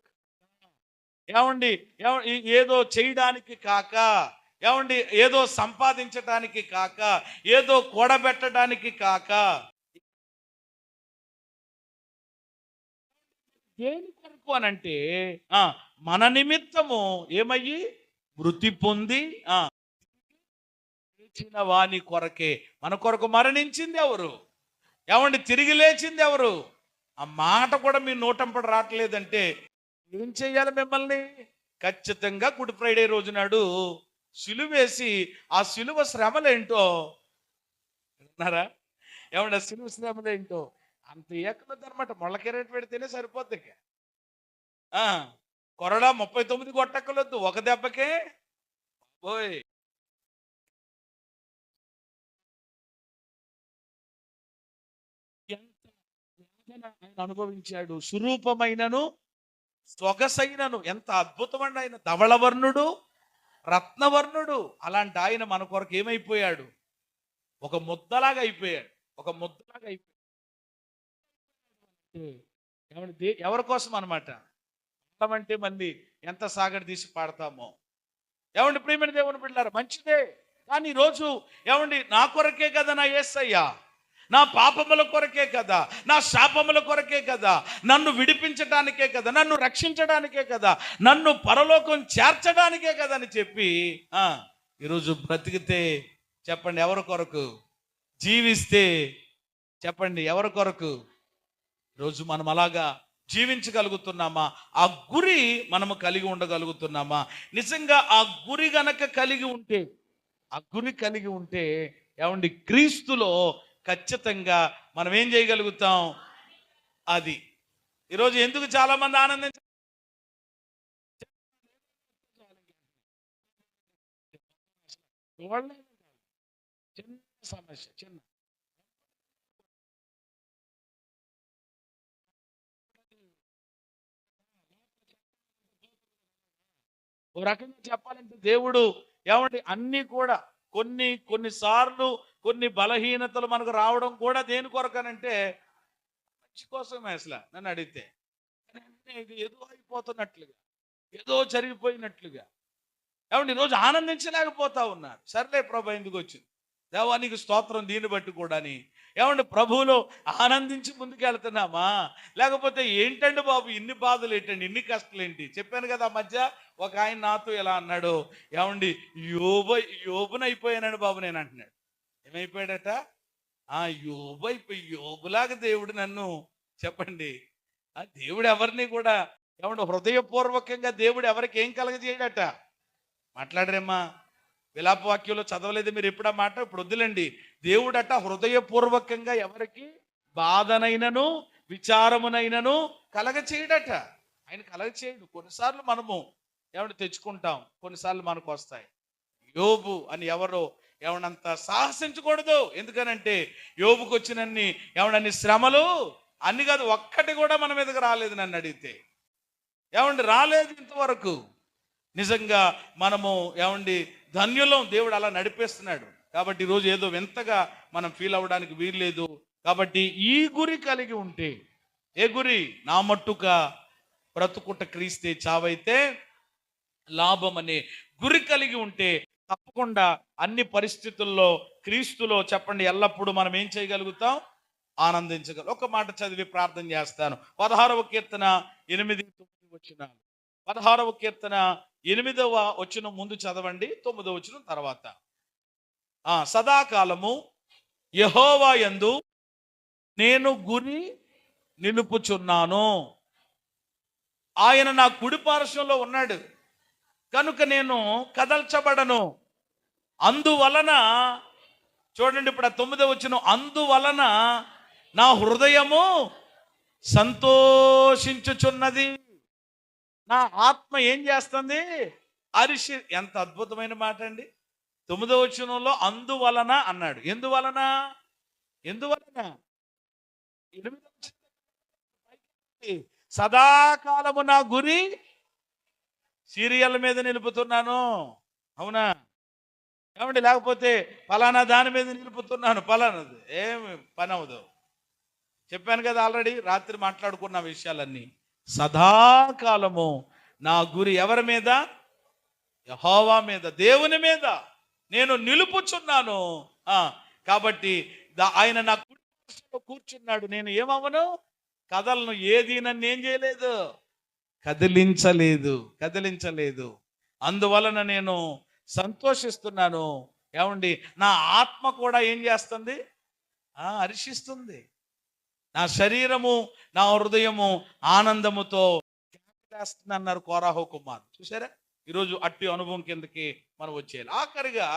ఏమండి, ఏదో చేయడానికి కాక, ఏమండి ఏదో సంపాదించడానికి కాక, ఏదో కూడబెట్టడానికి కాక, దేని కొరకు అనంటే ఆ, మన నిమిత్తము ఏమయ్యి మృతి పొంది లేచిన వాని కొరకే. మన కొరకు మరణించింది ఎవరు? ఏమండి తిరిగి లేచింది ఎవరు? ఆ మాట కూడా మీ నోటంపడి రావట్లేదంటే ఏం చెయ్యాలి మిమ్మల్ని? ఖచ్చితంగా గుడ్ ఫ్రైడే రోజు నాడు సిలువేసి ఆ సిలువ శ్రమలేంటో విన్నారా? ఏమంటే ఆ సిలువ శ్రమలేంటో అంత ఏకలొద్దు అనమాట. మొళ్ళకెరేట్ పెడితేనే సరిపోద్ది ఇక. ఆ, కొరడా 39 కొట్టక్కలొద్దు, ఒక దెబ్బకే ఓయ్. ఎంత వేదన ఆయన అనుభవించాడు. సురూపమైనను సొగసైనను, ఎంత అద్భుతమండి ఆయన, ధవళవర్ణుడు రత్నవర్ణుడు. అలాంటి ఆయన మన కొరకు ఏమైపోయాడు? ఒక ముద్దలాగా అయిపోయాడు. ఒక ముద్దలాగా అయిపోయాడు. ఏమండి ఎవరి కోసం అనమాట? అంటే మళ్ళీ ఎంత సాగడి తీసి పాడతామో. ఏమండి ప్రియమైన దేవుని బిడ్డలారా, మంచిదే. కానీ ఈరోజు ఏమండి నా కొరకే కదా నా యేసయ్య, నా పాపముల కొరకే కదా, నా శాపముల కొరకే కదా, నన్ను విడిపించడానికే కదా, నన్ను రక్షించడానికే కదా, నన్ను పరలోకం చేర్చడానికే కదా అని చెప్పి ఈరోజు బ్రతికితే చెప్పండి ఎవరి కొరకు? జీవిస్తే చెప్పండి ఎవరి కొరకు? ఈరోజు మనం అలాగా జీవించగలుగుతున్నామా? ఆ గురి మనము కలిగి ఉండగలుగుతున్నామా? నిజంగా ఆ గురి గనక కలిగి ఉంటే, ఆ గురి కలిగి ఉంటే ఏమండి క్రీస్తులో ఖచ్చితంగా మనం ఏం చేయగలుగుతాం? అది ఈరోజు ఎందుకు చాలా మంది ఆనందించ చిన్న సమస్య, చిన్న ఓ రకంగా చెప్పాలంటే దేవుడు ఏమండి అన్నీ కూడా కొన్నిసార్లు కొన్ని బలహీనతలు మనకు రావడం కూడా దేని కొరకనంటే మంచి కోసమే. అసలు నన్ను అడిగితే ఇది ఏదో అయిపోతున్నట్లుగా, ఏదో జరిగిపోయినట్లుగా ఏమండి ఈరోజు ఆనందించలేకపోతా ఉన్నారు. సర్లే ప్రభు ఎందుకు వచ్చింది, దేవానికి స్తోత్రం దీన్ని బట్టి కూడాని. ఏమండి ప్రభువులో ఆనందించి ముందుకు వెళ్తున్నామా? లేకపోతే ఏంటండి బాబు ఇన్ని బాధలు ఏంటండి, ఇన్ని కష్టాలు ఏంటి? చెప్పాను కదా మధ్య ఒక ఆయన నాతో ఎలా అన్నాడు, ఏమండి యోబున అయిపోయానండి బాబు నేను అంటున్నాడు. ఏమైపోయాడట? యోబులాగా దేవుడు నన్ను చెప్పండి. దేవుడు ఎవరిని కూడా ఏమంటే హృదయపూర్వకంగా దేవుడు ఎవరికి ఏం కలగజేయడట? మాట్లాడరేమ్మా? విలాపవాక్యంలో చదవలేదు మీరు ఎప్పుడా మాట? ఇప్పుడు వద్దులండి. దేవుడట హృదయపూర్వకంగా ఎవరికి బాధనైనను విచారమునైనను కలగచేయడట. ఆయన కలగచేయడు. కొన్నిసార్లు మనము ఏమంటే తెచ్చుకుంటాం, కొన్నిసార్లు మనకు వస్తాయి. యోబు అని ఎవరో ఏమనంత సాహసించకూడదు. ఎందుకనంటే యోబుకు వచ్చినన్ని ఏమనన్ని శ్రమలు అన్ని కాదు, ఒక్కటి కూడా మన మీదకి రాలేదు. నన్ను అడిగితే ఏమండి రాలేదు ఇంతవరకు. నిజంగా మనము ఏమండి ధన్యులం, దేవుడు అలా నడిపేస్తున్నాడు. కాబట్టి ఈరోజు ఏదో వింతగా మనం ఫీల్ అవ్వడానికి వీల్లేదు. కాబట్టి ఈ గురి కలిగి ఉంటే, ఏ గురి? నా మట్టుగా బ్రతుకుట క్రీస్తే చావైతే లాభం అనే గురి కలిగి ఉంటే తప్పకుండా అన్ని పరిస్థితుల్లో క్రీస్తులో చెప్పండి ఎల్లప్పుడూ మనం ఏం చేయగలుగుతాం? ఆనందించగలం. ఒక మాట చదివి ప్రార్థన చేస్తాను. 16వ కీర్తన 8, 9 వచనాలు. 16వ కీర్తన 8వ వచనం ముందు చదవండి, 9వ వచనం తర్వాత. సదాకాలము యెహోవా యందు నేను గురి నిలుపుచున్నాను. ఆయన నా కుడి పార్శ్వంలో ఉన్నాడు కనుక నేను కదల్చబడను. అందువలన చూడండి ఇప్పుడు 9వ వచనం, అందువలన నా హృదయము సంతోషించుచున్నది, నా ఆత్మ ఏం చేస్తుంది? అరిషి. ఎంత అద్భుతమైన మాట అండి. 9వ వచనంలో అందువలన అన్నాడు. ఎందువలన? ఎందువలన? 8వ సదాకాలము నా గురి సీరియల్ మీద నిలుపుతున్నాను. అవునా? ఏమండి లేకపోతే ఫలానా దాని మీద నిలుపుతున్నాను, ఫలానాది ఏమి పని అవదు. చెప్పాను కదా ఆల్రెడీ రాత్రి మాట్లాడుకున్న విషయాలన్నీ. సదాకాలము నా గురి ఎవరి మీద? యెహోవా మీద, దేవుని మీద నేను నిలుపుచున్నాను. ఆ కాబట్టి ఆయన నా కుడి పార్శ్వములో కూర్చున్నాడు, నేను ఏమవను? కదలను. ఏది నన్ను ఏం చేయలేదు? కదిలించలేదు. అందువలన నేను సంతోషిస్తున్నాను. ఏమండి, నా ఆత్మ కూడా ఏం చేస్తుంది? హర్షిస్తుంది. నా శరీరము, నా హృదయము ఆనందముతో కేకలేస్తుంది అన్నారు కోరాహు కుమార్. చూసారా, ఈరోజు అట్టి అనుభవం కిందకి మనం వచ్చేయాలి. ఆఖరిగా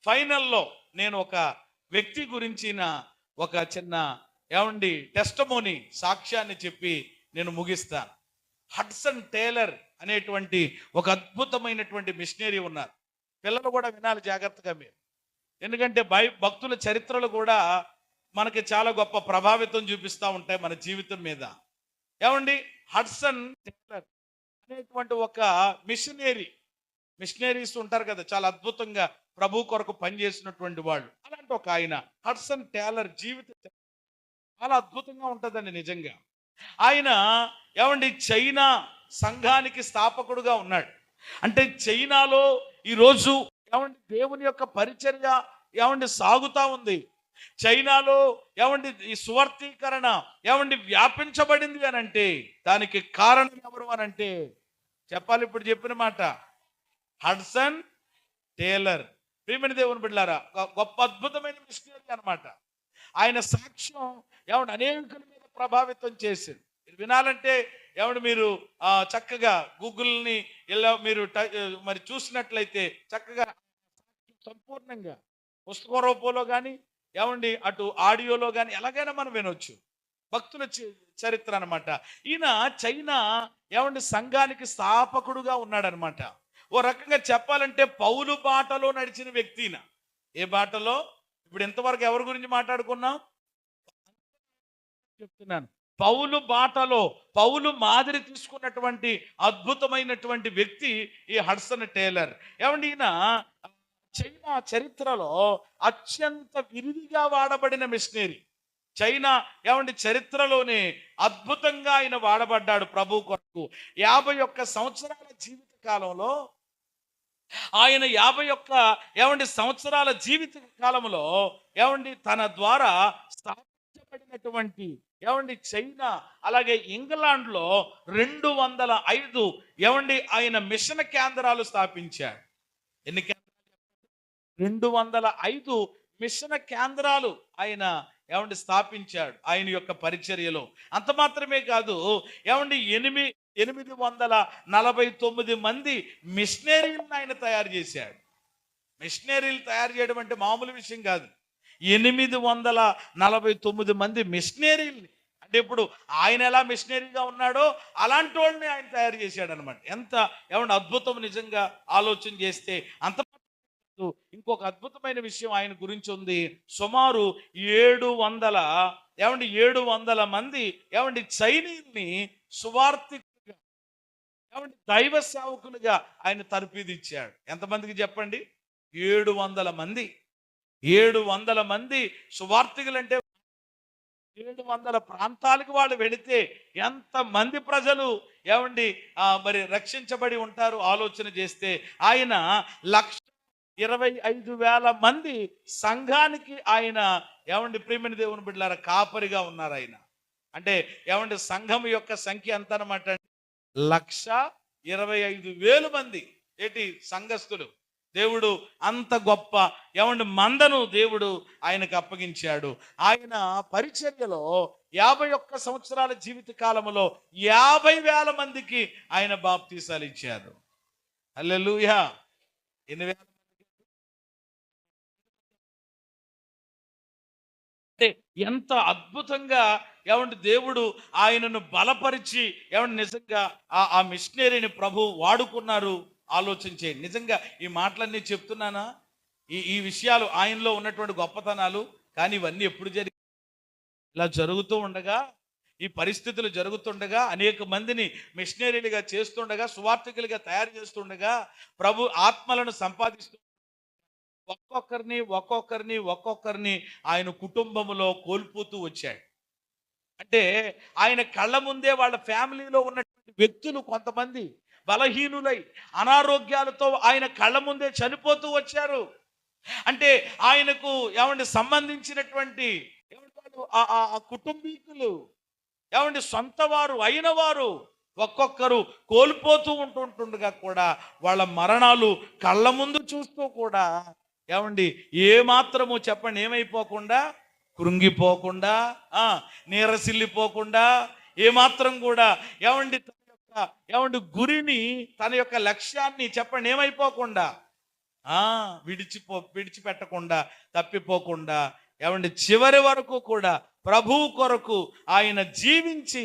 ఫైనల్లో నేను ఒక వ్యక్తి గురించిన ఒక చిన్న ఏమండి టెస్టిమోనీ, సాక్ష్యాన్ని చెప్పి నేను ముగిస్తాను. హడ్సన్ టేలర్ అనేటువంటి ఒక అద్భుతమైనటువంటి మిషనరీ ఉన్నారు. పిల్లలు కూడా వినాలి జాగ్రత్తగా మీరు, ఎందుకంటే భక్తుల చరిత్రలు కూడా మనకి చాలా గొప్ప ప్రభావితం చూపిస్తూ ఉంటాయి మన జీవితం మీద. ఏమండి, హడ్సన్ టేలర్ అనేటువంటి ఒక మిషనరీస్ ఉంటారు కదా, చాలా అద్భుతంగా ప్రభు కొరకు పనిచేసినటువంటి వాళ్ళు. అలాంటి ఒక ఆయన హడ్సన్ టేలర్ జీవితం చాలా అద్భుతంగా ఉంటుందండి నిజంగా. ఆయన ఏమండి చైనా సంఘానికి స్థాపకుడుగా ఉన్నాడు. అంటే చైనాలో ఈరోజు ఏమండి దేవుని యొక్క పరిచర్య ఏమండి సాగుతా ఉంది. చైనాలో ఏమండి ఈ సువార్తీకరణ ఏమండి వ్యాపించబడింది అని అంటే దానికి కారణం ఎవరు అని అంటే చెప్పాలి, ఇప్పుడు చెప్పిన మాట, హడ్సన్ టేలర్. ప్రియమైన దేవుని బిడ్డలారా, గొప్ప అద్భుతమైన మిషనరీ అన్నమాట. ఆయన సాక్ష్యం ఏమంటే అనేకుల మీద ప్రభావితం చేసింది. మీరు వినాలంటే ఏమంటే మీరు చక్కగా గూగుల్ని ఇలా మీరు మరి చూసినట్లయితే చక్కగా సంపూర్ణంగా పుస్తక రూపంలో కానీ ఏమండి అటు ఆడియోలో కానీ ఎలాగైనా మనం వినొచ్చు. భక్తుల చరిత్ర అనమాట. ఈయన చైనా ఏమండి సంఘానికి స్థాపకుడుగా ఉన్నాడనమాట. ఓ రకంగా చెప్పాలంటే పౌలు బాటలో నడిచిన వ్యక్తి. ఏ బాటలో? ఇప్పుడు ఎంతవరకు ఎవరి గురించి మాట్లాడుకున్నాం? చెప్తున్నాను, పౌలు బాటలో పౌలు మాదిరి తీసుకున్నటువంటి అద్భుతమైనటువంటి వ్యక్తి ఈ హడ్సన్ టేలర్. ఏమండి, ఈయన చైనా చరిత్రలో అత్యంత విరివిగా వాడబడిన మిషనరీ. చైనా ఏమండి చరిత్రలోనే అద్భుతంగా ఆయన వాడబడ్డాడు ప్రభు కొరకు. 51 సంవత్సరాల జీవిత కాలంలో ఆయన 51 సంవత్సరాల జీవిత కాలంలో ఏమండి తన ద్వారా స్థాపించబడినటువంటి ఏమండి చైనా అలాగే ఇంగ్లాండ్లో 205 ఏమండి ఆయన మిషన్ కేంద్రాలు స్థాపించాడు. ఎన్ని కేంద్రాలు? 205 మిషన్ కేంద్రాలు ఆయన ఏమండి స్థాపించాడు ఆయన యొక్క పరిచర్యలో. అంత మాత్రమే కాదు, ఏమండి 849 మంది మిషనరీలను ఆయన తయారు చేశాడు. మిషనరీలు తయారు చేయడం అంటే మామూలు విషయం కాదు. 849 మంది మిషనరీల్ని, అంటే ఇప్పుడు ఆయన ఎలా మిషనరీగా ఉన్నాడో అలాంటి వాళ్ళని ఆయన తయారు చేశాడు అనమాట. ఎంత ఏమంటే అద్భుతం నిజంగా ఆలోచన చేస్తే. అంత ఇంకొక అద్భుతమైన విషయం ఆయన గురించి ఉంది. సుమారు 700 మంది ఏమండి చైనీయుల్ని సువార్తికులుగా ఏమండి దైవ సేవకులుగా ఆయన తర్ఫీదిచ్చాడు. ఎంతమందికి చెప్పండి? 700 మంది. 700 మంది సువార్తికులు అంటే 700 ప్రాంతాలకు వాళ్ళు వెళితే ఎంతమంది ప్రజలు ఏమండి మరి రక్షించబడి ఉంటారు ఆలోచన చేస్తే. ఆయన 1,25,000 మంది సంఘానికి ఆయన ఏమండి ప్రియమైన దేవుని బిడ్డలారా కాపరిగా ఉన్నారు ఆయన. అంటే ఏమండి సంఘం యొక్క సంఖ్య ఎంత అన్నమాట? 1,25,000 మంది ఏంటి సంఘస్థులు. దేవుడు అంత గొప్ప ఏమండి మందను దేవుడు ఆయనకు అప్పగించాడు. ఆయన పరిచర్యలో 51 సంవత్సరాల జీవిత కాలంలో 50,000 మందికి ఆయన బాప్తీసాలు ఇచ్చారు. హల్లెలూయా. ఎన్ని వేల? అంటే ఎంత అద్భుతంగా ఏమంటే దేవుడు ఆయనను బలపరిచి ఏమంటే నిజంగా ఆ మిషనరీని ప్రభు వాడుకున్నారు. ఆలోచించేయండి. నిజంగా ఈ మాటలన్నీ చెప్తున్నానా, ఈ విషయాలు ఆయనలో ఉన్నటువంటి గొప్పతనాలు. కానీ ఇవన్నీ ఎప్పుడు జరిగి ఇలా జరుగుతూ ఉండగా, ఈ పరిస్థితులు జరుగుతుండగా, అనేక మందిని మిషనరీలుగా చేస్తుండగా, సువార్థికులుగా తయారు చేస్తుండగా, ప్రభు ఆత్మలను సంపాదిస్తూ ఒక్కొక్కరిని ఆయన కుటుంబంలో కోల్పోతూ వచ్చాడు. అంటే ఆయన కళ్ళ ముందే వాళ్ళ ఫ్యామిలీలో ఉన్నటువంటి వ్యక్తులు కొంతమంది బలహీనులై అనారోగ్యాలతో ఆయన కళ్ళ ముందే చనిపోతూ వచ్చారు. అంటే ఆయనకు ఏమంటే సంబంధించినటువంటి ఏమంటారు ఆ కుటుంబీకులు ఏమంటే సొంత వారు అయిన వారు ఒక్కొక్కరు కోల్పోతూ ఉంటుండగా కూడా వాళ్ళ మరణాలు కళ్ళ ముందు చూస్తూ కూడా ఏమండి ఏ మాత్రము చెప్పండి ఏమైపోకుండా, కృంగిపోకుండా, నీరసిల్లిపోకుండా, ఏమాత్రం కూడా ఏమండి తన యొక్క గురిని, తన యొక్క లక్ష్యాన్ని చెప్పండి ఏమైపోకుండా, విడిచిపెట్టకుండా, తప్పిపోకుండా ఏమండి చివరి వరకు కూడా ప్రభువు కొరకు ఆయన జీవించి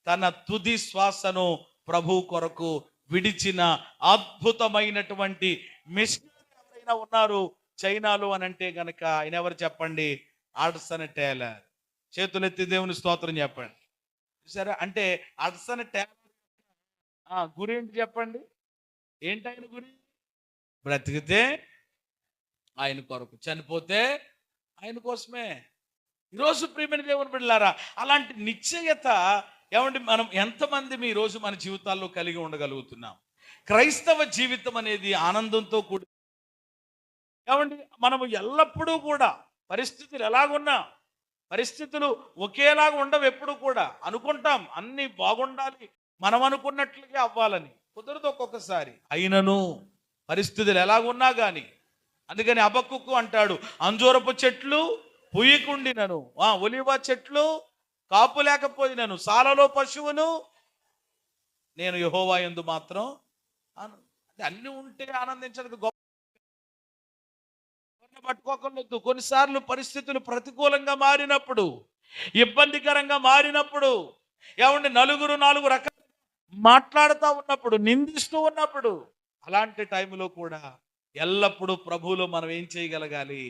తన తుది శ్వాసను ప్రభువు కొరకు విడిచిన అద్భుతమైనటువంటి మిషనరీ ఎవరైనా ఉన్నారు చైనాలో అని అంటే గనక ఆయన ఎవరు చెప్పండి? Hudson Taylor. చేతులెత్తి దేవుని స్తోత్రం చెప్పండి. చూసారా? అంటే హడ్సన్ టేలర్ గురి ఏంటి చెప్పండి? ఏంటి ఆయన గురి? బ్రతికితే ఆయన కొరకు, చనిపోతే ఆయన కోసమే. ఈరోజు ప్రియమైన దేవుని బిడ్డలారా, అలాంటి నిశ్చయత ఏమండి మనం ఎంతమంది ఈ రోజు మన జీవితాల్లో కలిగి ఉండగలుగుతున్నాం? క్రైస్తవ జీవితం అనేది ఆనందంతో కూడి ఏమండి మనము ఎల్లప్పుడూ కూడా పరిస్థితులు ఎలాగున్నా, పరిస్థితులు ఒకేలాగా ఉండవు. ఎప్పుడు కూడా అనుకుంటాం అన్నీ బాగుండాలి, మనం అనుకున్నట్లుగా అవ్వాలని. కుదరదు ఒక్కొక్కసారి. అయినను పరిస్థితులు ఎలాగున్నా కానీ, అందుకని హబక్కూకు అంటాడు, అంజూరపు చెట్లు పుయ్యకుండినను, ఒలివ చెట్లు కాపు లేకపోయినను, సాలలో పశువును, నేను యెహోవా యందు మాత్రం అంటే అన్ని ఉంటే ఆనందించడానికి గొప్ప పట్టుకోకలేదు. కొన్నిసార్లు పరిస్థితులు ప్రతికూలంగా మారినప్పుడు, ఇబ్బందికరంగా మారినప్పుడు, ఏమండి నలుగురు రకాలు మాట్లాడుతూ ఉన్నప్పుడు, నిందిస్తూ ఉన్నప్పుడు, అలాంటి టైంలో కూడా ఎల్లప్పుడూ ప్రభువులో మనం ఏం చేయగలగాలి?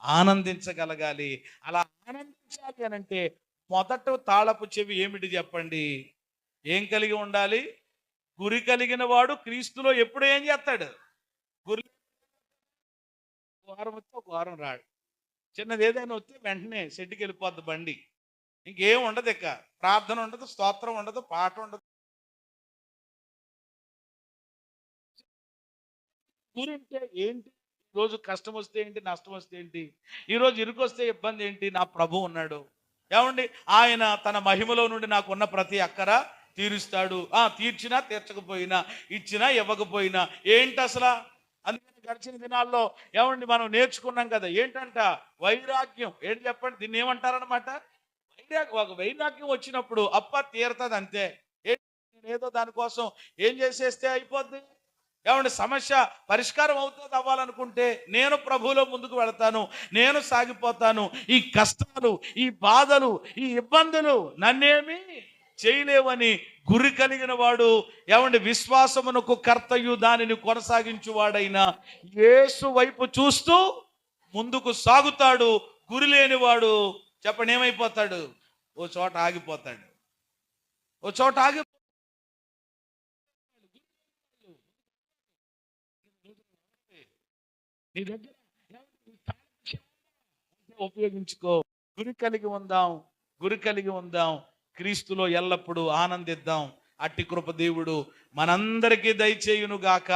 ఆనందించగలగాలి. అలా ఆనందించాలి అని అంటే మొదట తాళపు చెవి ఏమిటి చెప్పండి? ఏం కలిగి ఉండాలి? గురి కలిగిన వాడు క్రీస్తులో ఎప్పుడు ఏం చేస్తాడు? గురి వారం వస్తే ఒక వారం రాడు. చిన్నది ఏదైనా వస్తే వెంటనే షెడ్డుకి వెళ్ళిపోద్ది బండి. ఇంకేం ఉండదు, ఇక ప్రార్థన ఉండదు, స్తోత్రం ఉండదు, పాట ఉండదు. గురి అంటే ఏంటి? ఈరోజు కష్టం వస్తే ఏంటి, నష్టం వస్తే ఏంటి, ఈరోజు ఇరుకు వస్తే ఇబ్బంది ఏంటి? నా ప్రభు ఉన్నాడు. ఏమండి ఆయన తన మహిమలో నుండి నాకు ఉన్న ప్రతి అక్కర తీరుస్తాడు. తీర్చినా తీర్చకపోయినా, ఇచ్చినా ఇవ్వకపోయినా ఏంటి అసలు? అందుకని గడిచిన దినాల్లో ఏమండి మనం నేర్చుకున్నాం కదా, ఏంటంట? వైరాగ్యం. ఏంటి చెప్పండి? దీన్ని ఏమంటారనమాట? ఒక వైరాగ్యం వచ్చినప్పుడు తీరుతుంది అంతే. ఏదో దానికోసం ఏం చేసేస్తే అయిపోద్ది? ఏమంటే సమస్య పరిష్కారం అవుతుంది అవ్వాలనుకుంటే నేను ప్రభువులో ముందుకు వెళతాను, నేను సాగిపోతాను. ఈ కష్టాలు, ఈ బాధలు, ఈ ఇబ్బందులు నన్నేమి చేయలేవని గురి కలిగిన వాడు, ఏమంటే విశ్వాసమునకు కర్తయు దానిని కొనసాగించువాడైన యేసు వైపు చూస్తూ ముందుకు సాగుతాడు. గురి లేనివాడు చెప్పండి ఏమైపోతాడు? ఓ చోట ఆగిపోతాడు. ఓ చోట ఆగి నీ దగ్గర ఉపయోగించుకో. గురి కలిగి ఉందాం, గురి కలిగి ఉందాం. క్రీస్తులో ఎల్లప్పుడూ ఆనందిద్దాం. అట్టి కృప దేవుడు మనందరికీ దయచేయును గాక.